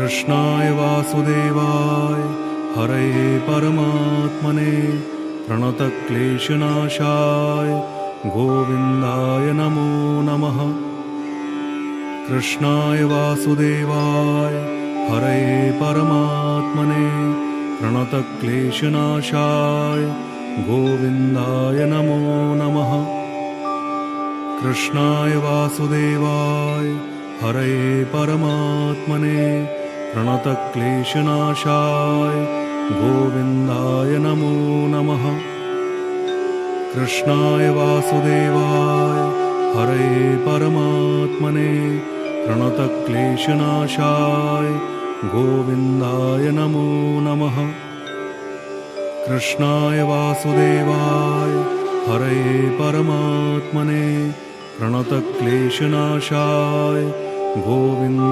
कृष्णाय वासुदेवाय हरये परमात्मने प्रणतक्लेशनाशाय गोविन्दाय नमो नमः। कृष्णाय वासुदेवाय हरये परमात्मने प्रणतक्लेशनाशाय गोविन्दाय नमो नमः। कृष्णाय वासुदेवाय हरये परमात्मने प्रणतक्लेशनाशाय गोविन्दाय नमो नमः। कृष्णाय वासुदेवाय हरये परमात्मने प्रणतक्लेशनाशाय गोविन्दाय नमो नमः। कृष्णाय वासुदेवाय हरये परमात्मने प्रणतक्लेशनाशाय गोविन्दाय